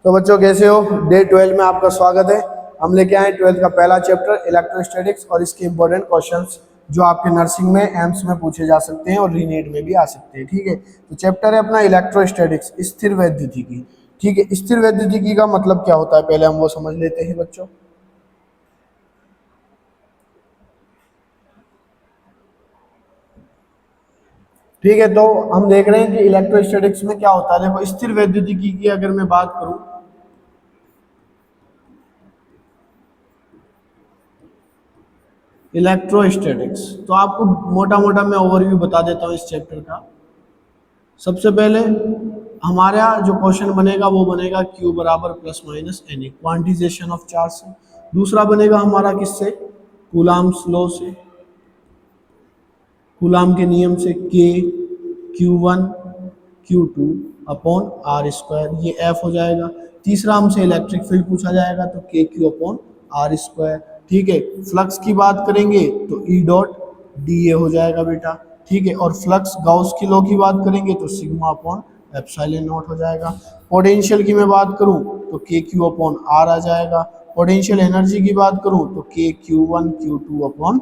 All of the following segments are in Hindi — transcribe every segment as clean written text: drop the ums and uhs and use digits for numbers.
तो बच्चों कैसे हो? डे 12 में आपका स्वागत है। हम लेके आए 12th का पहला चैप्टर इलेक्ट्रोस्टैटिक्स और इसके इंपॉर्टेंट क्वेश्चंस जो आपके नर्सिंग में एम्स में पूछे जा सकते हैं और रीनीट में भी आ सकते हैं। ठीक है, तो चैप्टर है अपना इलेक्ट्रोस्टैटिक्स, स्थिर वैद्युतिकी। ठीक है, स्थिर वैद्युतिकी का मतलब क्या होता है पहले हम वो समझ लेते हैं बच्चों। ठीक है, तो हम देख रहे हैं कि इलेक्ट्रोस्टैटिक्स में क्या होता है। देखो, स्थिर वैद्युतिकी की अगर मैं बात करूं, इलेक्ट्रोस्टैटिक्स, तो आपको मोटा मोटा मैं ओवरव्यू बता देता हूँ इस चैप्टर का। सबसे पहले हमारा जो क्वेश्चन बनेगा वो बनेगा Q बराबर plus minus n, quantization of charge से। दूसरा बनेगा हमारा किससे? कूलाम्स लॉ से, कूलाम के नियम से, K Q1 Q2 upon r square, ये F हो जाएगा। तीसरा हमसे इलेक्ट्रिक फील्ड पूछा जाएगा तो KQ अपॉन आर स्क्वायर। ठीक है, फ्लक्स की बात करेंगे तो E डॉट डी ए हो जाएगा बेटा। ठीक है, और फ्लक्स गाउस की लॉ की बात करेंगे तो सिग्मा अपॉन एप्सिलॉन नॉट हो जाएगा। पोटेंशियल की मैं बात करूं तो KQ अपॉन आर आ जाएगा। पोटेंशियल एनर्जी की बात करूं तो KQ1 Q2 अपॉन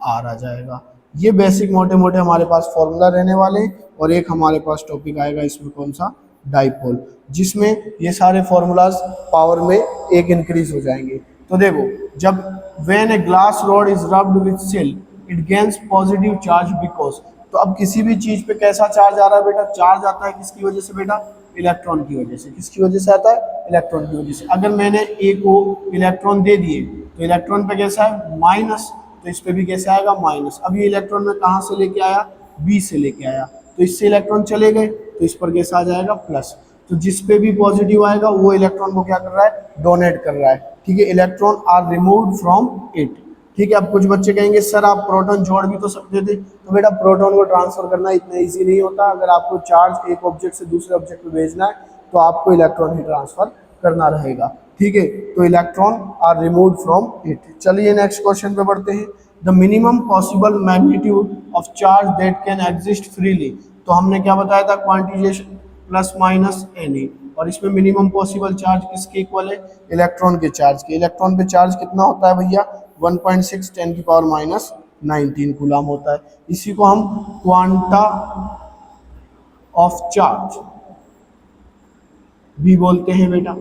आर आ जाएगा। ये बेसिक मोटे मोटे हमारे पास फॉर्मूला रहने वाले हैं। और एक हमारे पास टॉपिक आएगा इसमें, कौन सा? डाइपोल, जिसमें ये सारे फॉर्मूलाज पावर में एक इंक्रीज हो जाएंगे। तो देखो, जब when a glass rod is rubbed with silk it gains positive charge because, तो अब किसी भी चीज पे कैसा चार्ज आ रहा है बेटा? चार्ज आता है किसकी वजह से बेटा? इलेक्ट्रॉन की वजह से। किसकी वजह से आता है? इलेक्ट्रॉन की वजह से। अगर मैंने ए को इलेक्ट्रॉन दे दिए तो इलेक्ट्रॉन पे कैसा है? माइनस, तो इस पे भी कैसे आएगा? माइनस। अब ये इलेक्ट्रॉन में कहाँ से लेके आया? बी से लेके आया, तो इससे इलेक्ट्रॉन चले गए तो इस पर कैसा आ जाएगा? प्लस। तो जिस पे भी पॉजिटिव आएगा वो इलेक्ट्रॉन को क्या कर रहा है? डोनेट कर रहा है। ठीक है, electron are removed from it. ठीक है, अब कुछ बच्चे कहेंगे सर आप प्रोटॉन जोड़ भी तो सकते थे। तो बेटा, प्रोटॉन को ट्रांसफर करना इतना ईजी नहीं होता। अगर आपको चार्ज एक ऑब्जेक्ट से दूसरे ऑब्जेक्ट में भेजना है तो आपको इलेक्ट्रॉन ही ट्रांसफर करना रहेगा। ठीक है, तो electron are removed from it. चलिए नेक्स्ट क्वेश्चन पे बढ़ते हैं। The minimum possible magnitude of charge that can exist freely, तो हमने क्या बताया था? क्वांटिजेशन प्लस माइनस एन, और इसमें मिनिमम पॉसिबल चार्ज किसके इक्वल है? इलेक्ट्रॉन के चार्ज के। इलेक्ट्रॉन पे चार्ज कितना होता है भैया? 1.6 10 की पावर माइनस 19 कूलम होता है। इसी को हम क्वांटा ऑफ चार्ज भी बोलते हैं बेटा।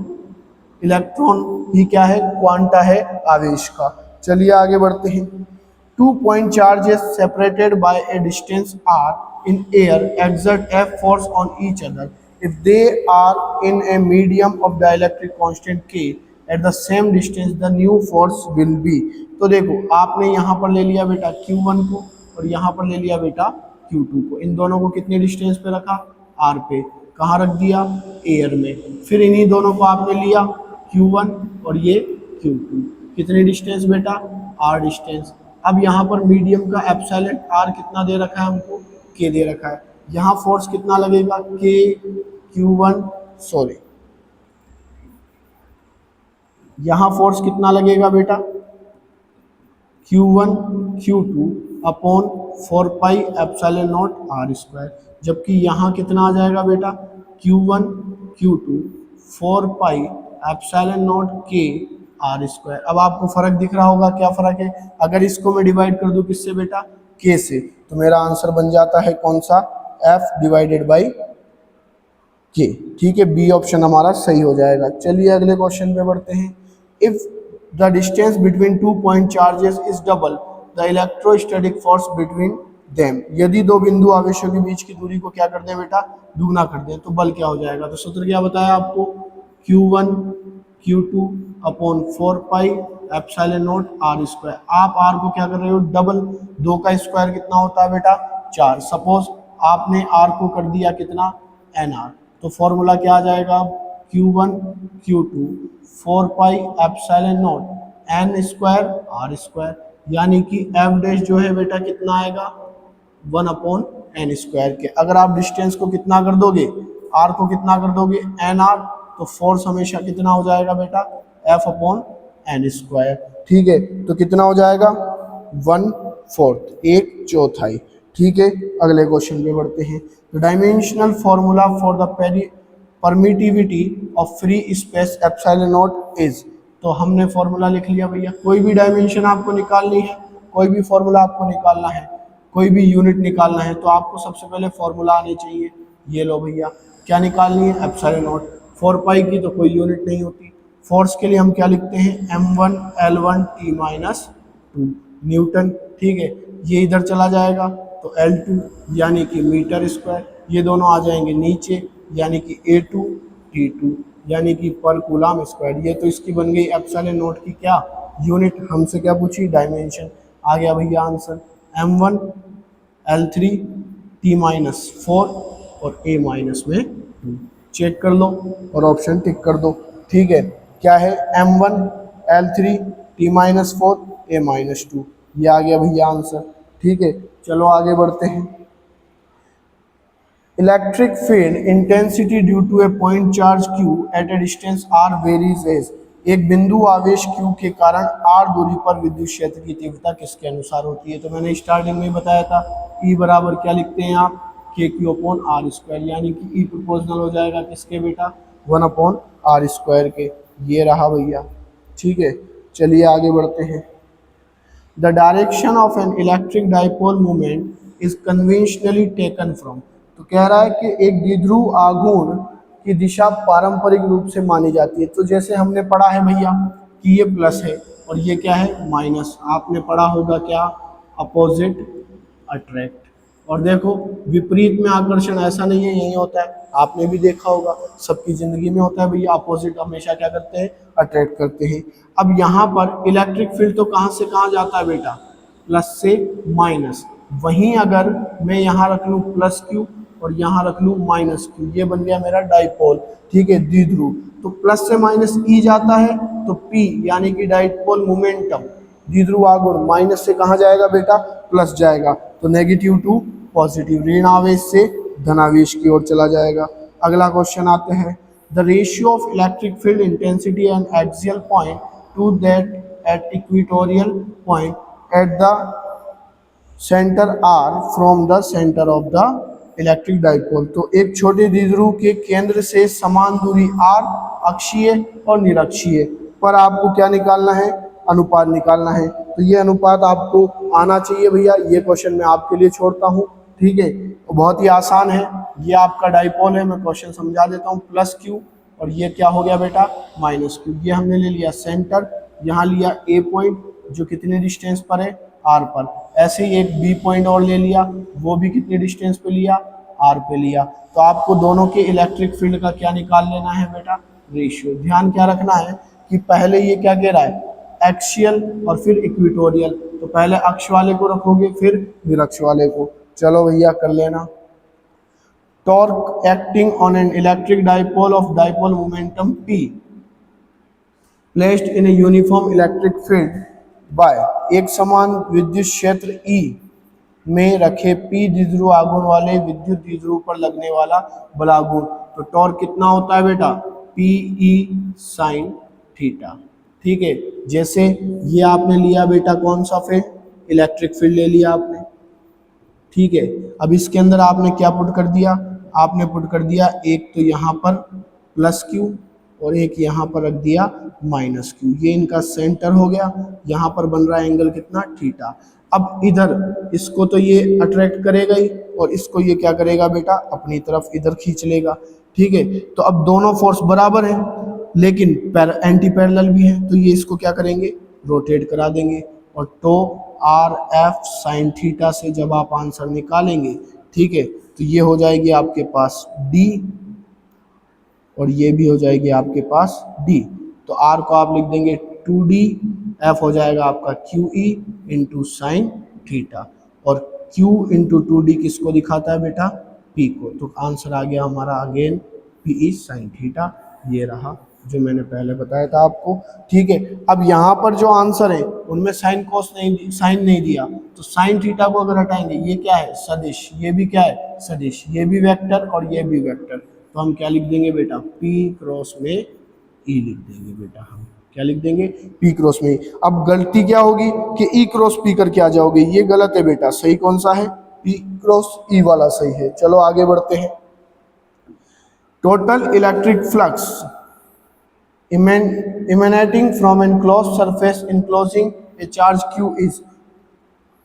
इलेक्ट्रॉन ही क्या है? क्वांटा है आवेश का। चलिए आगे बढ़ते हैं। 2 point charges separated by a distance r in air exert F force on each other if they are in a medium of dielectric constant K at the same distance the new force will be। तो देखो, आपने यहाँ पर ले लिया बेटा Q1 को और यहाँ पर ले लिया बेटा Q2 को। इन दोनों को कितने डिस्टेंस पे रखा? R पे। कहाँ रख दिया? एयर में। फिर इन्हीं दोनों को आपने लिया Q1 और ये Q2, कितने डिस्टेंस बेटा? R distance. अब यहाँ पर मीडियम का एप्सिलॉन आर कितना दे रखा है हमको? के दे रखा है। यहाँ फोर्स कितना लगेगा? के Q1, सॉरी, यहाँ फोर्स कितना लगेगा बेटा? Q1 Q2 upon 4 pi epsilon naught r square. जबकि यहाँ कितना आ जाएगा बेटा? Q1 Q2 4 pi epsilon naught के आर स्क्वायर। अब आपको फर्क दिख रहा होगा, क्या फर्क है? अगर इसको मैं डिवाइड कर दूं किससे बेटा? के से, तो मेरा आंसर बन जाता है कौन सा? F डिवाइडेड बाई के। ठीक है, बी ऑप्शन हमारा सही हो जाएगा। चलिए अगले क्वेश्चन पे बढ़ते हैं। If the distance between 2 point charges is double the electrostatic force between them, यदि दो बिंदु आवेशों के बीच की दूरी को क्या कर दें बेटा? दुगना कर दें, तो बल क्या हो जाएगा? तो सूत्र क्या बताया आपको? Q1 Q2 upon 4 pi epsilon naught r square. आप आर को क्या कर रहे हो? डबल। 2 का स्क्वायर कितना होता है बेटा? 4। सपोज आपने आर को कर दिया कितना? NR, तो फॉर्मूला क्या आ जाएगा? Q1 Q2 4 pi epsilon naught n square r square, यानी कि एफ डैश जो है बेटा कितना आएगा? 1 अपॉन एन स्क्वायर के। अगर आप डिस्टेंस को कितना कर दोगे? आर को कितना कर दोगे? NR, तो फोर्स हमेशा कितना हो जाएगा बेटा? F upon n square. ठीक है, तो कितना हो जाएगा? 1/4, 1/4। ठीक है, अगले क्वेश्चन पे बढ़ते हैं। The dimensional formula for the permittivity of free space epsilon not is. तो हमने फॉर्मूला लिख लिया भैया। कोई भी डायमेंशन आपको निकालनी है, कोई भी फॉर्मूला आपको निकालना है, कोई भी यूनिट निकालना है, तो आपको सबसे पहले फॉर्मूला आनी चाहिए। ये लो भैया, क्या निकालनी है? Epsilon not. 4 पाई की तो कोई यूनिट नहीं होती। फोर्स के लिए हम क्या लिखते हैं? m1L1T-2 Newton. ठीक है, ये इधर चला जाएगा तो L2 यानी कि मीटर स्क्वायर, ये दोनों आ जाएंगे नीचे, यानी कि A2 T2 यानी कि पर कूलम स्क्वायर। ये तो इसकी बन गई एप्सिलॉन नॉट की क्या यूनिट, हमसे क्या पूछी? डायमेंशन। आ गया भैया आंसर, m1L3T-4 और A माइनस में 2। चेक कर लो और ऑप्शन टिक कर दो। ठीक है, क्या है? m1L3T-4 A-2। ये आ गया भैया आंसर। ठीक है, चलो आगे बढ़ते हैं। Electric field intensity due to a point charge Q at a distance R varies as. एक बिंदु आवेश Q के कारण R दूरी पर विद्युत क्षेत्र की तीव्रता किसके अनुसार होती है? तो मैंने स्टार्टिंग में बताया था, E बराबर क्या लिखते हैं आप? KQ/R², यानी कि E प्रोपोर्शनल हो जाएगा किसके बेटा? 1/R² के। ये रहा भैया। ठीक है, चलिए आगे बढ़ते हैं। The direction of an electric dipole moment is conventionally taken from। तो कह रहा है कि एक द्विध्रुव आघूर्ण की दिशा पारंपरिक रूप से मानी जाती है। तो जैसे हमने पढ़ा है भैया कि ये प्लस है और ये क्या है? माइनस। आपने पढ़ा होगा क्या? Opposite attract. और देखो विपरीत में आकर्षण ऐसा नहीं है, यही होता है, आपने भी देखा होगा, सबकी जिंदगी में होता है भैया। अपोजिट हमेशा क्या करते हैं? अट्रैक्ट करते हैं। अब यहाँ पर इलेक्ट्रिक फील्ड तो कहाँ से कहाँ जाता है बेटा? प्लस से माइनस। वहीं अगर मैं यहाँ रख लूँ प्लस Q और यहाँ रख लूँ माइनस Q, ये बन गया मेरा डाइपोल। ठीक है, द्विध्रुव। तो प्लस से माइनस E जाता है तो P यानी कि डाइपोल मोमेंटम, द्विध्रुव आघूर्ण, माइनस से कहाँ जाएगा बेटा? प्लस जाएगा। तो नेगेटिव टू पॉजिटिव, ऋण आवेश से धनावेश की ओर चला जाएगा। अगला क्वेश्चन आते हैं। The ratio of electric field intensity and axial point two that at equatorial point at the centre R from the centre of the electric dipole. तो एक छोटे द्विध्रुव के केंद्र से समान दूरी R अक्षीय और निरक्षीय पर आपको क्या निकालना है? अनुपात निकालना है। तो ये अनुपात आपको आना चाहिए भैया। ये क्वेश्चन मैं आपके लिए छोड़ता हूँ। ठीक है, बहुत ही आसान है। ये आपका डाइपोल है, मैं क्वेश्चन समझा देता हूँ। प्लस Q और ये क्या हो गया बेटा? Minus Q। ये हमने ले लिया सेंटर, यहाँ लिया A पॉइंट जो कितने डिस्टेंस पर है? R पर। ऐसे ही एक B पॉइंट और ले लिया, वो भी कितने डिस्टेंस पे लिया? R पे लिया। तो आपको दोनों के इलेक्ट्रिक फील्ड का क्या निकाल लेना है बेटा? रेशियो। ध्यान क्या रखना है कि पहले ये क्या कह रहा है? एक्सियल और फिर इक्वेटोरियल। तो पहले अक्ष वाले को रखोगे फिर निरक्ष वाले को। चलो भैया कर लेना। Torque acting on an electric dipole of dipole momentum P placed in a uniform electric field by, एक समान विद्युत क्षेत्र E में रखे P द्विध्रुव आघूर्ण वाले विद्युत द्विध्रुव पर लगने वाला बल आघूर्ण। तो टॉर्क कितना होता है बेटा? PE sin theta. ठीक है, जैसे ये आपने लिया बेटा कौन सा फील्ड? इलेक्ट्रिक फील्ड ले लिया आपने। ठीक है, अब इसके अंदर आपने क्या पुट कर दिया? आपने पुट कर दिया एक तो यहाँ पर प्लस Q और एक यहाँ पर रख दिया माइनस Q। ये इनका सेंटर हो गया। यहाँ पर बन रहा है एंगल कितना? थीटा। अब इधर इसको तो ये अट्रैक्ट करेगा ही और इसको ये क्या करेगा बेटा? अपनी तरफ इधर खींच लेगा। ठीक है, तो अब दोनों फोर्स बराबर है लेकिन एंटी पैरेलल भी है, तो ये इसको क्या करेंगे? रोटेट करा देंगे। और tau r F sine theta से जब आप आंसर निकालेंगे, ठीक है, तो ये हो जाएगी आपके पास D और ये भी हो जाएगी आपके पास D। तो R को आप लिख देंगे 2D, F हो जाएगा आपका QE इंटू साइन थीटा और Q इंटू 2D किसको दिखाता है बेटा? P को। तो आंसर आ गया हमारा अगेन PE साइन थीटा। ये रहा जो मैंने पहले बताया था आपको। ठीक है, अब यहाँ पर जो आंसर है उनमें साइन कोस नहीं, साइन नहीं दिया, तो साइन थीटा को अगर हटाएंगे ये क्या है? सदिश। ये भी क्या है? सदिश। ये भी वेक्टर और ये भी वेक्टर। तो हम क्या लिख देंगे बेटा? P क्रॉस में E लिख देंगे बेटा। हम क्या लिख देंगे? P क्रॉस में। अब गलती क्या होगी कि E क्रॉस P करके आ जाओगे, ये गलत है बेटा। सही कौन सा है? P क्रॉस E वाला सही है। चलो आगे बढ़ते हैं। Total electric flux emanating from enclosed surface enclosing a charge q is,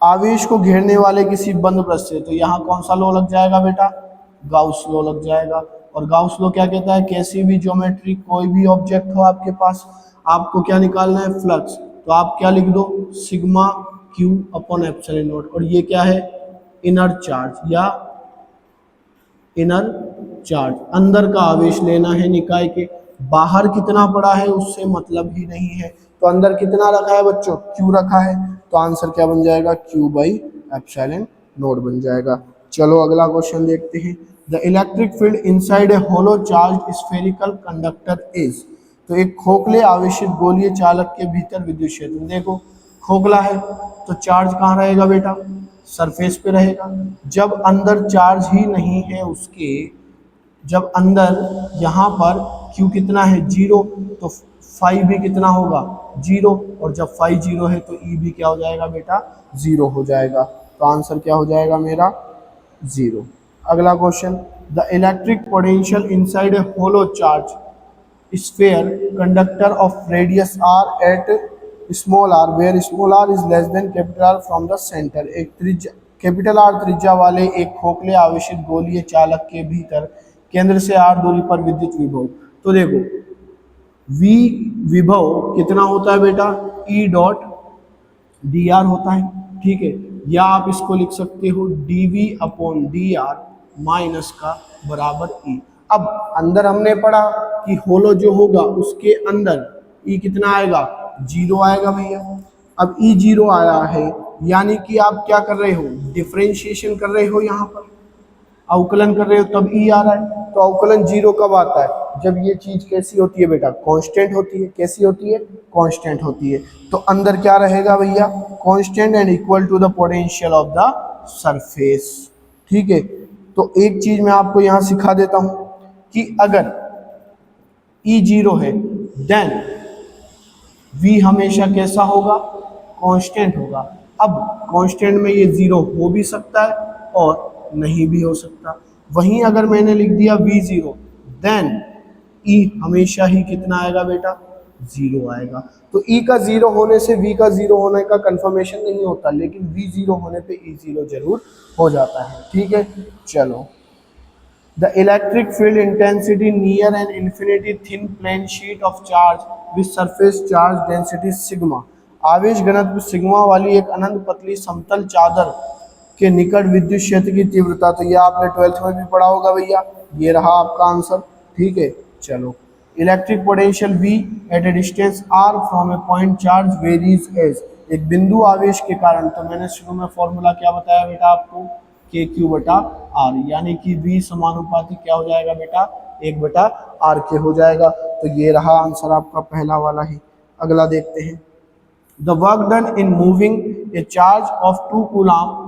आवेश को घेरने वाले किसी बंद पृष्ठ से, तो यहाँ कौन सा लॉ लग जाएगा बेटा, गाउस लॉ लग जाएगा। और गाउस लॉ क्या कहता है, कैसी भी ज्योमेट्री कोई भी ऑब्जेक्ट हो आपके पास, आपको क्या निकालना है, फ्लक्स, तो आप क्या लिख दो, sigma Q upon epsilon not. और ये क्या है, इनर चार्ज या इनर चार्ज, अंदर का आवेश लेना है निकाय के, बाहर कितना पड़ा है उससे मतलब ही नहीं है। तो अंदर कितना रखा है बच्चों, क्यू रखा है, तो आंसर क्या बन जाएगा, क्यू बाई एप्सिलॉन नॉट बन जाएगा। चलो अगला क्वेश्चन देखते हैं। The electric field inside a hollow charge spherical conductor is, तो एक खोखले आवेशित गोलीय चालक के भीतर विद्युत क्षेत्र, देखो खोखला है तो चार्ज कहाँ रहेगा बेटा, सरफेस पे रहेगा। जब अंदर चार्ज ही नहीं है उसके, जब अंदर यहाँ पर Q कितना है, जीरो, तो फाई भी कितना होगा, जीरो, और जब फाई जीरो है तो E भी क्या हो जाएगा बेटा, जीरो हो जाएगा। तो आंसर क्या हो जाएगा मेरा, जीरो। अगला question, the electric potential inside a hollow charge sphere conductor of radius r at small r where small r is less than capital R from the centre, एक त्रिज्या कैपिटल R त्रिज्या वाले एक खोखले आवेशित गोलीय चालक के भीतर केंद्र से r दूरी पर विद्युत विभव, तो देखो V विभव कितना होता है बेटा, E डॉट डी आर होता है, ठीक है, या आप इसको लिख सकते हो dV upon D R minus का बराबर E। अब अंदर हमने पढ़ा कि होलो जो होगा उसके अंदर E कितना आएगा, जीरो आएगा भैया। अब E जीरो आया है, यानी कि आप क्या कर रहे हो, डिफरेंशिएशन कर रहे हो, यहाँ पर अवकलन कर रहे हो, तब E आ रहा है। तो अवकलन जीरो कब आता है, जब ये चीज कैसी होती है बेटा, कांस्टेंट होती है, कैसी होती है, कांस्टेंट होती है। तो अंदर क्या रहेगा भैया, constant and equal to the potential of the surface, ठीक है। तो एक चीज मैं आपको यहाँ सिखा देता हूँ कि अगर E जीरो है देन V हमेशा कैसा होगा, कांस्टेंट होगा। अब कांस्टेंट में ये जीरो हो भी सकता है और नहीं भी हो सकता। वहीं अगर मैंने लिख दिया V जीरो देन E हमेशा ही कितना आएगा बेटा, जीरो आएगा। तो E का जीरो होने से V का जीरो होने का कंफर्मेशन नहीं होता, लेकिन V जीरो होने पे E जीरो जरूर हो जाता है, ठीक है। चलो, the electric field intensity near an infinity thin plane sheet of charge with surface charge density sigma, आवेश घनत्व सिग्मा वाली एक अनंत पतली समतल चादर के निकट विद्युत क्षेत्र की तीव्रता, तो ये आपने 12th में भी पढ़ा होगा भैया, ये रहा आपका आंसर, ठीक है। चलो, electric potential V at a distance r from a point charge varies as, एक बिंदु आवेश के कारण, तो मैंने शुरू में फॉर्मूला क्या बताया बेटा आपको, KQ बटा R, यानी कि V समानुपाती क्या हो जाएगा बेटा, 1/r के हो जाएगा। तो ये रहा आंसर आपका पहला वाला ही। अगला देखते हैं, the work done in moving a charge of 2 coulomb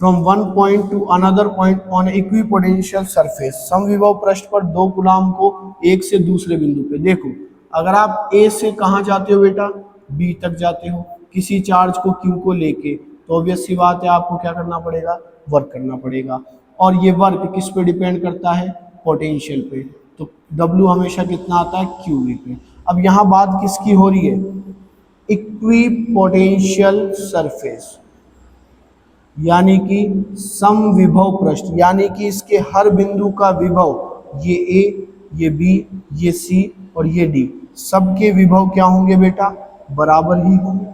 from one point to another point on equipotential surface, समविभव पृष्ठ पर 2 कूलम को एक से दूसरे बिंदु पे, देखो अगर आप A से कहाँ जाते हो बेटा, B तक जाते हो किसी चार्ज को Q को लेके, तो ऑब्वियस सी बात है आपको क्या करना पड़ेगा, वर्क करना पड़ेगा। और ये वर्क किस पे डिपेंड करता है, पोटेंशियल पे, तो W हमेशा कितना आता है, QV पे। अब यहाँ बात किसकी हो रही है, इक्विपोटेंशियल सरफेस, यानी कि समविभव पृष्ठ, यानी कि इसके हर बिंदु का विभव, ये A, ये B, ये C और ये D, सबके विभव क्या होंगे बेटा, बराबर ही होंगे।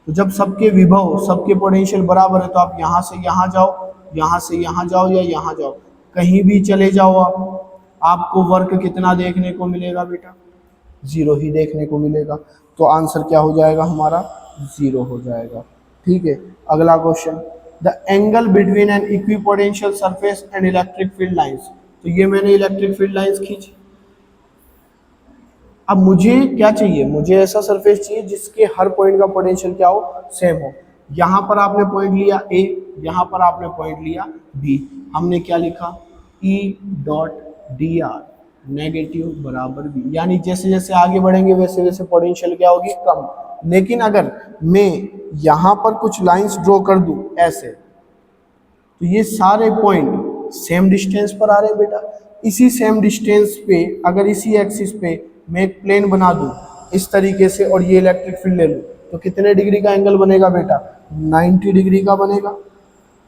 तो जब सबके विभव, सबके पोटेंशियल बराबर है, तो आप यहाँ से यहाँ जाओ, यहाँ से यहाँ जाओ या यहाँ जाओ, कहीं भी चले जाओ आप, आपको वर्क कितना देखने को मिलेगा बेटा, जीरो ही देखने को मिलेगा। तो आंसर क्या हो जाएगा हमारा, जीरो हो जाएगा, ठीक है। अगला question, the angle between an equipotential surface and electric field lines, तो ये मैंने इलेक्ट्रिक फील्ड लाइंस खींची। अब मुझे क्या चाहिए, मुझे ऐसा सरफेस चाहिए जिसके हर पॉइंट का पोटेंशियल क्या हो, सेम हो। यहाँ पर आपने पॉइंट लिया A, यहाँ पर आपने पॉइंट लिया B, हमने क्या लिखा, E dot D R negative बराबर B, यानी जैसे जैसे आगे बढ़ेंगे वैसे वैसे पोटेंशियल क्या होगी, कम। लेकिन अगर मैं यहाँ पर कुछ लाइंस ड्रॉ कर दूं ऐसे, तो ये सारे पॉइंट सेम डिस्टेंस पर आ रहे हैं बेटा, इसी सेम डिस्टेंस पे अगर इसी एक्सिस पे मैं एक प्लेन बना दूं इस तरीके से और ये इलेक्ट्रिक फील्ड ले लूं तो कितने डिग्री का एंगल बनेगा बेटा? 90 डिग्री का बनेगा।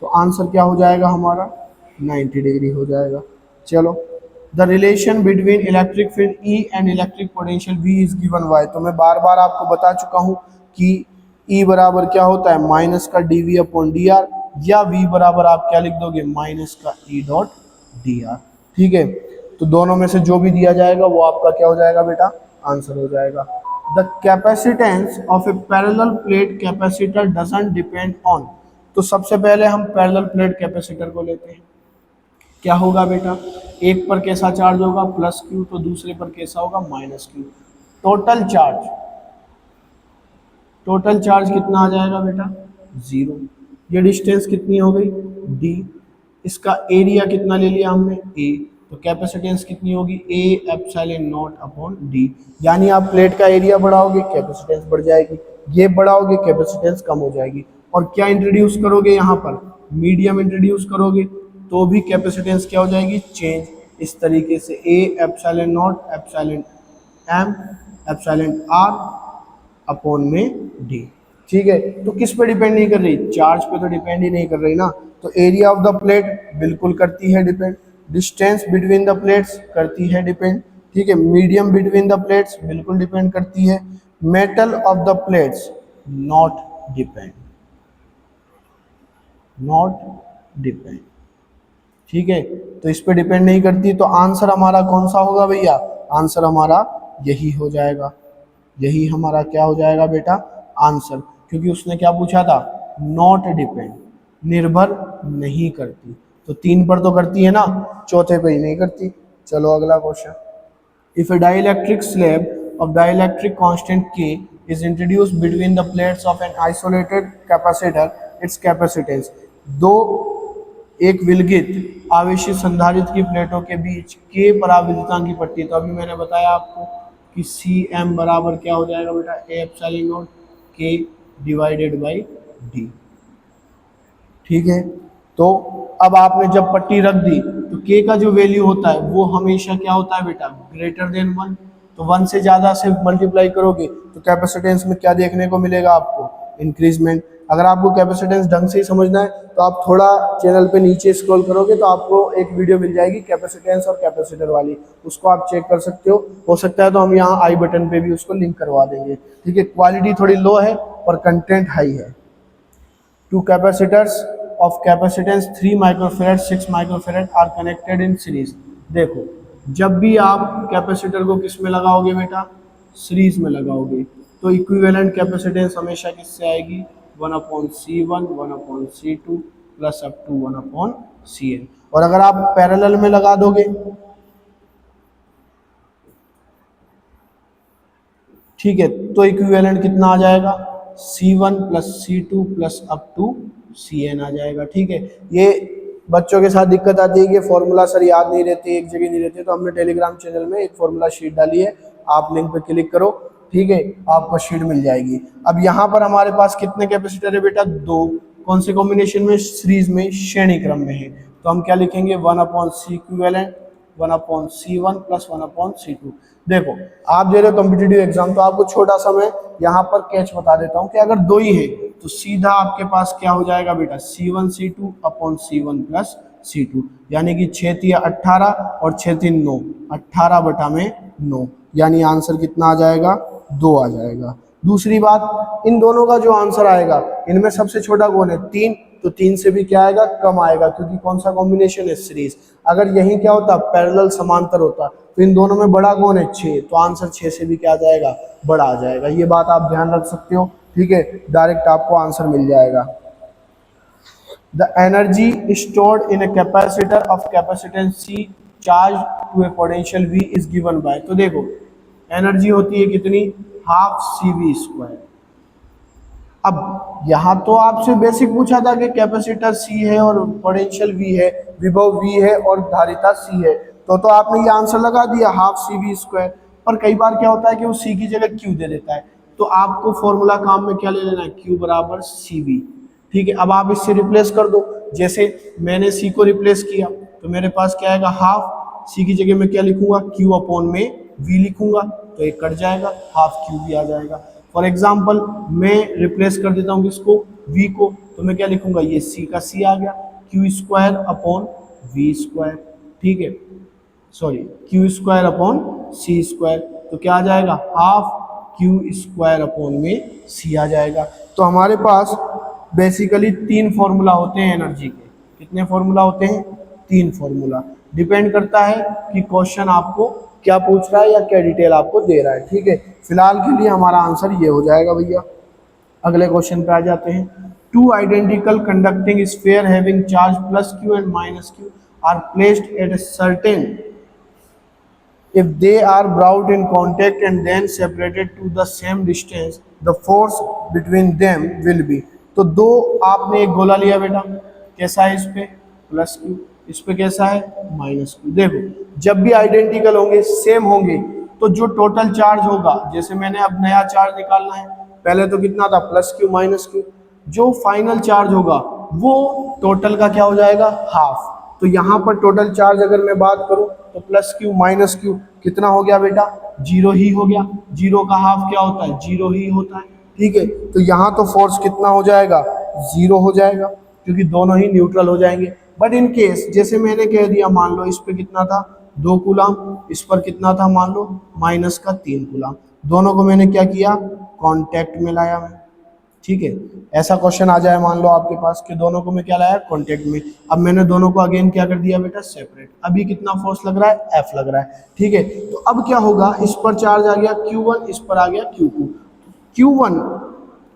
तो आंसर क्या हो जाएगा हमारा? 90 डिग्री हो जाएगा। चलो, the relation between electric field E and electric potential V is given by. तो मैं बार बार आपको बता चुका हूँ कि E बराबर क्या होता है? माइनस का dV अपॉन dr, या V बराबर आप क्या लिख दोगे? माइनस का E डॉट dr। ठीक है, तो दोनों में से जो भी दिया जाएगा वो आपका क्या हो जाएगा बेटा? आंसर हो जाएगा। The capacitance of A parallel plate capacitor doesn't depend on. तो सबसे पहले हम पैरेलल प्लेट कैपेसिटर को लेते हैं। क्या होगा बेटा? एक पर कैसा चार्ज होगा? प्लस क्यू, तो दूसरे पर कैसा होगा? Minus Q. टोटल चार्ज कितना आ जाएगा बेटा? 0। ये डिस्टेंस कितनी हो गई? d। इसका एरिया कितना ले लिया हमने? a। तो कैपेसिटेंस कितनी होगी? a epsilon not upon d। यानी आप प्लेट का एरिया बढ़ाओगे कैपेसिटेंस बढ़ जाएगी, ये बढ़ाओगे कैपेसिटेंस कम हो जाएगी। और क्या इंट्रोड्यूस करोगे यहाँ पर? मीडियम इंट्रोड्यूस करोगे तो भी कैपेसिटेंस क्या हो जाएगी? चेंज। इस तरीके से a epsilon not epsilon m epsilon r upon में d। ठीक है, तो किस पे डिपेंड नहीं कर रही? चार्ज पे तो डिपेंड ही नहीं कर रही ना। तो एरिया ऑफ द प्लेट बिल्कुल करती है depend, distance between the plates करती है डिपेंड, ठीक है, मीडियम बिटवीन द प्लेट्स बिल्कुल डिपेंड करती है, metal of the plates not depend, not depend. ठीक है, तो इस पे डिपेंड नहीं करती। तो आंसर हमारा कौन सा होगा भैया? आंसर हमारा यही हो जाएगा, यही हमारा क्या हो जाएगा बेटा? आंसर। क्योंकि उसने क्या पूछा था? नॉट डिपेंड, निर्भर नहीं करती। तो 3 पर तो करती है ना, चौथे पे ही नहीं करती। चलो अगला question. If A dielectric slab of dielectric constant K is introduced between the plates of an isolated capacitor, its capacitance। दो एक विलगित आवेशित संधारित्र की प्लेटों के बीच K पराविद्युतांक की पट्टी। तो अभी मैंने बताया आपको कि Cm बराबर क्या हो जाएगा बेटा? A epsilon not K divided by D। ठीक है, तो अब आपने जब पट्टी रख दी तो K का जो वैल्यू होता है वो हमेशा क्या होता है बेटा? Greater than 1। तो 1 से ज़्यादा से मल्टीप्लाई करोगे तो कैपेसिटेंस में क्या देखने को मिलेगा आपको? इंक्रीजमेंट। अगर आपको कैपेसिटेंस ढंग से ही समझना है तो आप थोड़ा चैनल पे नीचे स्क्रॉल करोगे तो आपको एक वीडियो मिल जाएगी कैपेसिटेंस और कैपेसिटर वाली, उसको आप चेक कर सकते हो सकता है तो हम यहाँ आई बटन पे भी उसको लिंक करवा देंगे। ठीक है, क्वालिटी थोड़ी लो है और कंटेंट हाई है। Two capacitors of capacitance 3 microfarad 6 microfarad are connected in series. देखो, जब भी आप कैपेसिटर को किस में लगाओगे बेटा? सीरीज में लगाओगे तो इक्विवेलेंट कैपेसिटेंस हमेशा किससे आएगी? 1/C1 1/C2 plus up to 1/Cn। और अगर आप पैरेलल में लगा दोगे, ठीक है, तो इक्विवेलेंट कितना आ जाएगा? C1 plus C2 plus up to Cn आ जाएगा। ठीक है, ये बच्चों के साथ दिक्कत आती है कि फॉर्मूला सर याद नहीं रहते, एक जगह नहीं रहते, तो हमने टेलीग्राम चैनल में एक फॉर्मूला शीट डाली है, आप लिंक पे क्लिक करो, ठीक है, आपको शीट मिल जाएगी। अब यहाँ पर हमारे पास कितने कैपेसिटर है बेटा? 2। कौन से कॉम्बिनेशन में? सीरीज में, श्रेणी क्रम में है। तो हम क्या लिखेंगे? 1/C equivalent 1/C1 plus 1/C2। देखो, आप दे रहे हो कॉम्पिटिटिव एग्जाम, तो आपको छोटा सा मैं यहाँ पर कैच बता देता हूँ कि अगर 2 ही है तो सीधा आपके पास क्या हो जाएगा बेटा? C1 C2 upon C1 plus C2, यानी कि 6 3 18 और 6 3 9, 18 बटा में 9, यानी आंसर कितना आ जाएगा? 2 आ जाएगा। दूसरी बात, इन दोनों का जो आंसर आएगा, इनमें सबसे छोटा कौन है? 3, तो 3 से भी क्या आएगा? कम आएगा, क्योंकि कौन सा कॉम्बिनेशन है? सीरीज। अगर यही क्या होता? पैरेलल समांतर होता, तो इन दोनों में बड़ा कौन है? 6, तो आंसर 6 से भी क्या आ जाएगा? बड़ा आ जाएगा। ये बात आप ध्यान रख सकते हो, ठीक है, डायरेक्ट आपको आंसर मिल जाएगा। The energy stored in a capacitor of capacitance C charge to a potential V is given by. तो देखो, एनर्जी होती है कितनी? Half CV²। अब यहाँ तो आपसे बेसिक पूछा था कि कैपेसिटर C है और पोटेंशियल V है, विभव V है और धारिता C है, तो आपने ये आंसर लगा दिया हाफ CV²। पर कई बार क्या होता है कि वो C की जगह Q दे देता है, तो आपको फॉर्मूला काम में क्या ले लेना है? Q बराबर CV। ठीक है, अब आप इससे रिप्लेस कर दो। जैसे मैंने C को रिप्लेस किया तो मेरे पास क्या आएगा? हाफ सी की जगह मैं क्या लिखूंगा, क्यू अपॉन में वी लिखूंगा, तो एक कट जाएगा, हाफ क्यू वी आ जाएगा। फॉर एग्जाम्पल मैं रिप्लेस कर देता हूँ किसको, वी को, तो मैं क्या लिखूंगा, ये सी का सी आ गया, Q square upon V square, ठीक है, sorry Q square upon C square, तो क्या आ जाएगा, हाफ क्यू स्क्वायर अपॉन में सी आ जाएगा। तो हमारे पास बेसिकली तीन फॉर्मूला होते हैं एनर्जी के। कितने फॉर्मूला होते हैं, तीन फॉर्मूला। डिपेंड करता है कि क्वेश्चन आपको क्या पूछ रहा है या क्या डिटेल आपको दे रहा है, ठीक है। फिलहाल के लिए हमारा आंसर ये हो जाएगा भैया। अगले क्वेश्चन पे आ जाते हैं। Two identical conducting sphere having charge plus Q and minus Q R placed at a certain, if they are brought in contact and then separated to the same distance, the force between them will be। तो दो, आपने एक गोला लिया बेटा, कैसा है, इस पे प्लस क्यू, इस पे कैसा है माइनस क्यू। देखो जब भी आइडेंटिकल होंगे, सेम होंगे, तो जो टोटल चार्ज होगा, जैसे मैंने अब नया चार्ज निकालना है, पहले तो कितना था प्लस क्यू माइनस क्यू, जो फाइनल चार्ज होगा वो टोटल का क्या हो जाएगा, हाफ। तो यहाँ पर टोटल चार्ज अगर मैं बात करूँ तो प्लस क्यू माइनस क्यू कितना हो गया बेटा, जीरो ही हो गया। जीरो का हाफ क्या होता है, जीरो ही होता है, ठीक है। तो यहाँ तो फोर्स कितना हो जाएगा, जीरो हो जाएगा, क्योंकि दोनों ही न्यूट्रल हो जाएंगे। बट इन केस जैसे मैंने कह दिया, मान लो इस पे कितना था 2 कूलाम, इस पर कितना था मान लो माइनस का 3 कूलाम, दोनों को मैंने क्या किया, कॉन्टेक्ट में लाया मैं, ठीक है। ऐसा क्वेश्चन आ जाए मान लो आपके पास कि दोनों को मैं क्या लाया, कांटेक्ट में। अब मैंने दोनों को अगेन क्या कर दिया बेटा, सेपरेट। अभी कितना फोर्स लग रहा है, एफ लग रहा है, ठीक है। तो अब क्या होगा, इस पर चार्ज आ गया Q1, इस पर आ गया Q2। Q1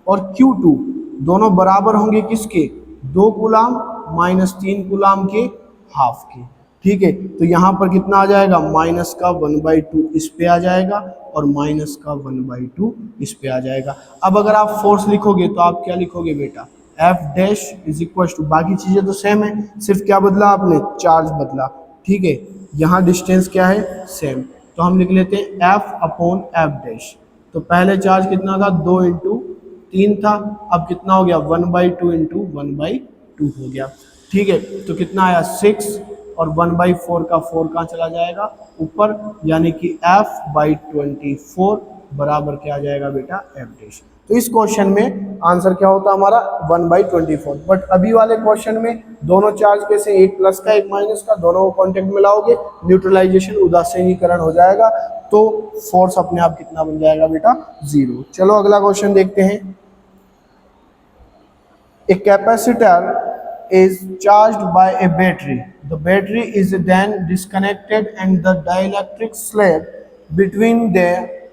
और Q2 दोनों बराबर होंगे किसके, 2 कूलाम माइनस 3 कूलाम के हाफ के, ठीक है। तो यहाँ पर कितना आ जाएगा, माइनस का 1/2 इस पे आ जाएगा और माइनस का 1/2 इस पे आ जाएगा। अब अगर आप फोर्स लिखोगे तो आप क्या लिखोगे बेटा, F dash is equal to, बाकी चीजें तो सेम है, सिर्फ क्या बदला आपने, चार्ज बदला, ठीक है। यहाँ डिस्टेंस क्या है, सेम, तो हम लिख लेते हैं एफ अपॉन एफ डैश। तो पहले चार्ज कितना था, 2 इंटू 3 था, अब कितना हो गया 1/2 इंटू 1/2 हो गया, ठीक है। तो कितना आया 6 और 1/4 का 4 कहाँ चला जाएगा ऊपर, यानी कि F/24 बराबर क्या आ जाएगा बेटा, एफ डैश। तो इस क्वेश्चन में आंसर क्या होता है हमारा 1/24। बट अभी वाले क्वेश्चन में दोनों चार्ज कैसे, एक प्लस का एक माइनस का, दोनों को कॉन्टेक्ट में लाओगे, न्यूट्रलाइजेशन उदासीनीकरण हो जाएगा, तो फोर्स अपने आप कितना बन जाएगा बेटा, 0। चलो अगला क्वेश्चन देखते हैं। A capacitor is charged by a battery. The battery is then disconnected and the dielectric slab between the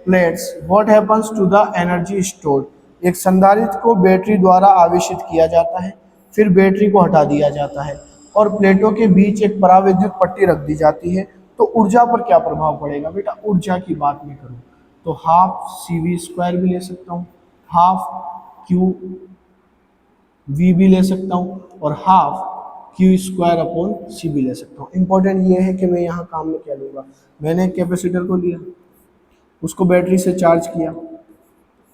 plates. What happens to the energy stored? एक संधारित्र को बैटरी द्वारा आवेशित किया जाता है, फिर बैटरी को हटा दिया जाता है और प्लेटों के बीच एक परावैद्युत पट्टी रख दी जाती है, तो ऊर्जा पर क्या प्रभाव पड़ेगा बेटा। ऊर्जा की बात मैं करूँ तो हाफ CV² भी ले सकता हूँ, हाफ क्यू वी भी ले सकता हूँ और हाफ Q² अपॉन सी भी ले सकता हूँ। इंपॉर्टेंट ये है कि मैं यहाँ काम में क्या लूँगा, मैंने एक कैपेसिटर को लिया, उसको बैटरी से चार्ज किया,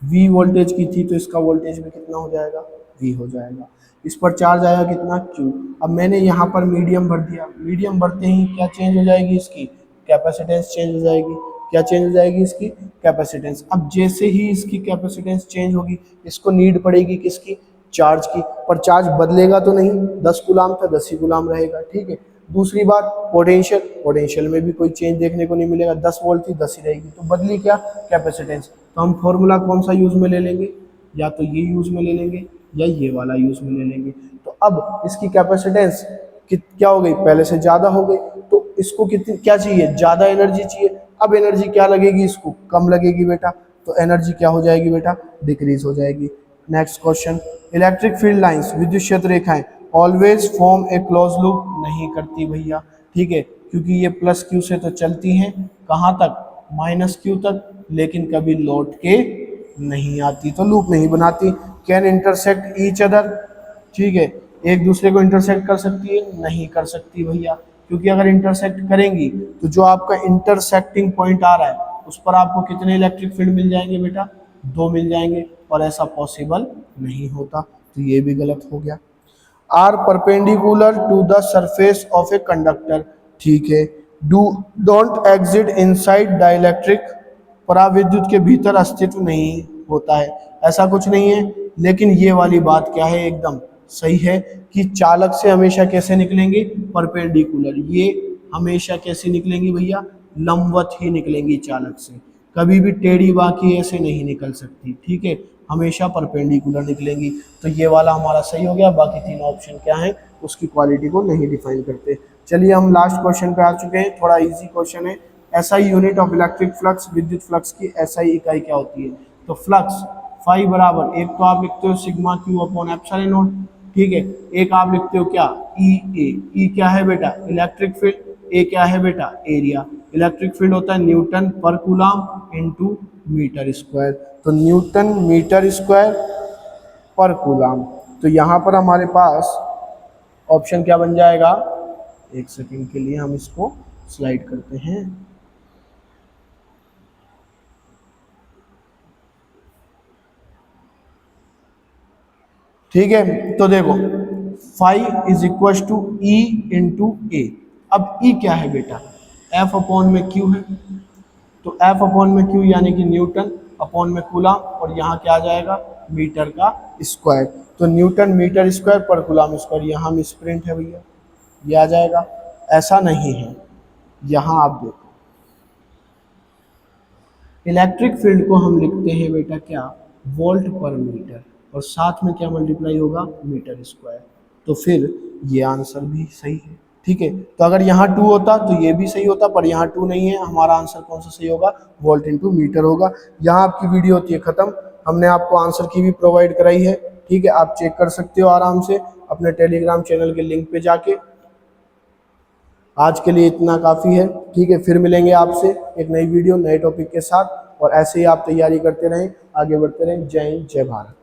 V वोल्टेज की थी तो इसका वोल्टेज भी कितना हो जाएगा, V हो जाएगा। इस पर चार्ज आया कितना, Q। अब मैंने यहाँ पर मीडियम भर दिया, मीडियम भरते ही क्या चेंज हो जाएगी, इसकी कैपेसिटेंस चेंज हो जाएगी। क्या चेंज हो जाएगी, इसकी कैपेसिटेंस। अब जैसे ही इसकी कैपेसिटेंस चेंज होगी, इसको नीड पड़ेगी किसकी, चार्ज की, पर चार्ज बदलेगा तो नहीं, 10 कूलाम था 10 ही कूलाम रहेगा, ठीक है। दूसरी बात पोटेंशियल, पोटेंशियल में भी कोई चेंज देखने को नहीं मिलेगा, 10 वोल्ट थी 10 ही रहेगी, तो बदली क्या, कैपेसिटेंस। तो हम फॉर्मूला कौन सा यूज में ले लेंगे, या तो ये यूज में ले लेंगे या ये वाला यूज में ले लेंगे। तो अब इसकी कैपेसिटेंस क्या हो गई, पहले से ज़्यादा हो गई, तो इसको कितनी क्या चाहिए, ज़्यादा एनर्जी चाहिए। अब एनर्जी क्या लगेगी, इसको कम लगेगी बेटा, तो एनर्जी क्या हो जाएगी बेटा, डिक्रीज हो जाएगी। Next question, electric field lines, विद्युत क्षेत्र रेखाएं ऑलवेज फॉर्म ए क्लोज लूप, नहीं करती भैया, ठीक है, क्योंकि ये प्लस क्यू से तो चलती हैं कहाँ तक, माइनस क्यू तक, लेकिन कभी लौट के नहीं आती, तो लूप नहीं बनाती। कैन इंटरसेक्ट ईच अदर, ठीक है, एक दूसरे को इंटरसेक्ट कर सकती है, नहीं कर सकती भैया, क्योंकि अगर इंटरसेक्ट करेंगी तो जो आपका इंटरसेक्टिंग पॉइंट आ रहा है उस पर आपको कितने इलेक्ट्रिक फील्ड मिल जाएंगे बेटा, 2 मिल जाएंगे, और ऐसा पॉसिबल नहीं होता, तो ये भी गलत हो गया। Are perpendicular to the surface of a conductor, ठीक है, डोंट एग्जिट इनसाइड डाइलेक्ट्रिक, पराविद्युत के भीतर अस्तित्व नहीं होता है, ऐसा कुछ नहीं है। लेकिन ये वाली बात क्या है, एकदम सही है कि चालक से हमेशा कैसे निकलेंगी, परपेंडिकुलर। ये हमेशा कैसे निकलेंगी भैया, लंबवत ही निकलेंगी चालक से, कभी भी टेढ़ी बाकी ऐसे नहीं निकल सकती, ठीक है, हमेशा परपेंडिकुलर निकलेंगी। तो ये वाला हमारा सही हो गया। बाकी तीन ऑप्शन क्या है, उसकी क्वालिटी को नहीं डिफाइन करते। चलिए हम लास्ट क्वेश्चन पे आ चुके हैं, थोड़ा इजी क्वेश्चन है। SI unit of electric flux, विद्युत फ्लक्स की एसआई इकाई क्या होती है। तो फ्लक्स फाई बराबर, एक तो आप लिखते हो sigma Q upon epsilon not, ठीक है, एक आप लिखते हो क्या, ई ए। ई क्या है बेटा, इलेक्ट्रिक फील्ड, ए क्या है बेटा, एरिया। इलेक्ट्रिक फील्ड होता है न्यूटन पर कूलम इनटू मीटर स्क्वायर, तो न्यूटन मीटर स्क्वायर पर कूलम। तो यहाँ पर हमारे पास ऑप्शन क्या बन जाएगा, एक सेकंड के लिए हम इसको स्लाइड करते हैं। ठीक है, तो देखो five is equal to E into A. अब ई क्या है बेटा, एफ अपॉन में क्यू है, तो एफ अपॉन में क्यू यानी कि न्यूटन अपॉन में कूलम, और यहाँ क्या आ जाएगा, मीटर का स्क्वायर। तो न्यूटन मीटर स्क्वायर पर कूलम स्क्वायर, यहाँ में स्प्रिंट है भैया, ये आ जाएगा। ऐसा नहीं है, यहाँ आप देखो इलेक्ट्रिक फील्ड को हम लिखते हैं बेटा क्या, वोल्ट पर मीटर, और साथ में क्या मल्टीप्लाई होगा, मीटर स्क्वायर। तो फिर ये आंसर भी सही है, ठीक है। तो अगर यहाँ 2 होता तो ये भी सही होता, पर यहाँ 2 नहीं है, हमारा आंसर कौन सा सही होगा, वोल्ट इंटू मीटर होगा। यहाँ आपकी वीडियो होती है खत्म, हमने आपको आंसर की भी प्रोवाइड कराई है, ठीक है, आप चेक कर सकते हो आराम से अपने टेलीग्राम चैनल के लिंक पे जाके। आज के लिए इतना काफ़ी है, ठीक है, फिर मिलेंगे आपसे एक नई वीडियो नए टॉपिक के साथ, और ऐसे ही आप तैयारी करते रहें, आगे बढ़ते रहें। जय हिंद, जय भारत।